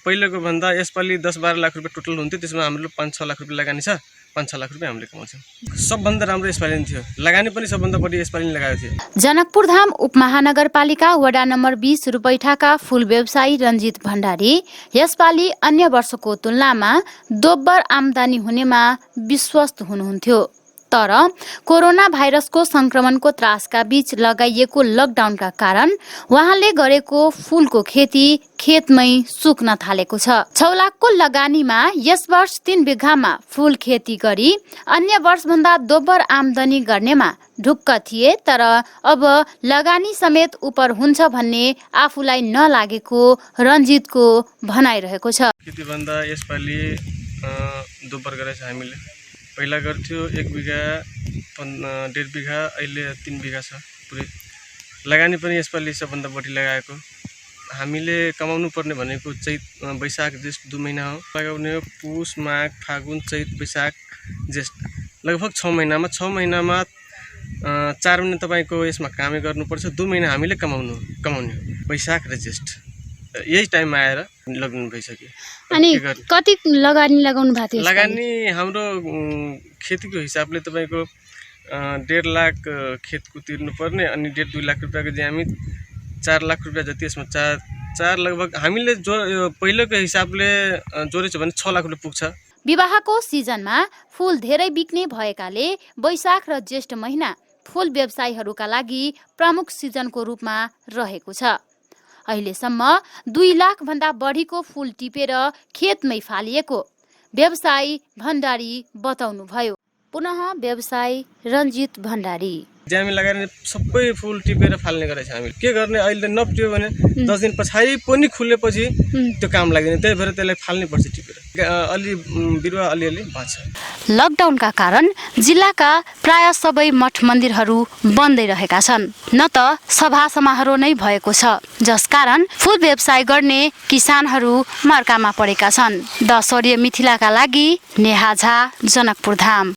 पहिलेको भन्दा यसपालि 10-12 लाख रुपैयाँ टोटल हुन्थ्यो, त्यसमा हाम्रो 5-6 लाख रुपैयाँ लगानी छ। 5-6 लाख रुपैयाँ हामीले कमाउँछौँ। सबभन्दा राम्रो यसपालि थियो, लगानी पनि सबभन्दा बढी यसपालि लगाएको थियो। जनकपुरधाम उपमहानगरपालिका वडा नम्बर 20 रुपैठाका फूल व्यवसायी रञ्जित भण्डारी यसपालि अन्य वर्षको तुलनामा दोब्बर आम्दानी हुनेमा विश्वस्त हुनुहुन्थ्यो। तर कोरोना भाइरसको संक्रमणको त्रासका बीच लगाइएको लकडाउनका कारण उहाँले गरेको फूलको खेती खेतमै सुक्न थालेको छ। 6 लाखको लगानीमा यस वर्ष 3 बिघामा फूल खेती गरी अन्य वर्षभन्दा दोब्बर आम्दानी गर्नेमा ढुक्क थिए, तर अब लगानी समेत उपर हुन्छ भन्ने आफूलाई नलागेको रञ्जितको भनाइरहेको छ। खेती भन्दा यसपालि दोब्बर गरेछ हामीले। पहिला गर्थ्यो 1 बिघा 1.5 बिघा, अहिले 3 बिघा छ पुरै। लगानी पनि यसपालि सबभन्दा बढी लगाएको। हामीले कमाउनु पर्ने भनेको चैत वैशाख जेष्ठ 2 महिना हो। लगाउने हो पुष माघ फागुन चैत वैशाख जेष्ठ, लगभग 6 महिनामा 4 महिना तपाईको यसमा कामै गर्नुपर्छ। 2 महिना हामीले कमाउने हो, वैशाख र जेष्ठ। यही टाइममा आएर लकडाउन भइसक्यो। अनि कति लगानी लगाउनु भएको थियो? लगानी हाम्रो खेतीको हिसाबले तपाईको 1.5 लाख खेतको तिर्नुपर्ने, अनि 1.5-2 लाख रुपैयाँको चाहिँ हामी 4 लाख रुपैयाँ जति यसमा 4 लगभग हामीले जो पहिलेको हिसाबले जोडेछ भने 6 लाख रुपैयाँ पुग्छ। विवाहको सिजनमा फूल धेरै बिक्ने भएकाले वैशाख र जेष्ठ महिना फूल व्यवसायीहरूका लागि प्रमुख सिजनको रूपमा रहेको छ। अहिलेसम्म 2 लाख भन्दा बढीको फूल टिपेर खेतमै फालिएको व्यवसायी भण्डारी बताउनुभयो। पुनः व्यवसायी रञ्जित भण्डारी हामी लगाएर सबै फूल टिपेर फाल्ने गरेछ। हामी के गर्ने, अहिले नपिट्यो भने 10 दिन पछाडि पनि खुलेपछि त्यो काम लाग्दैन, त्यही भएर त्यसलाई फाल्नै पर्छ टिपेर। अलि बिरुवा अलिअलि बाँच्छ। लकडाउनका कारण जिल्लाका प्राय सबै मठ मन्दिरहरू बन्दै रहेका छन्, न त सभा समारोह नै भएको छ, जसकारण फूल व्यवसाय गर्ने किसानहरू मर्कामा परेका छन्। द सोर्य मिथिलाका लागि नेहा झा, जनकपुरधाम।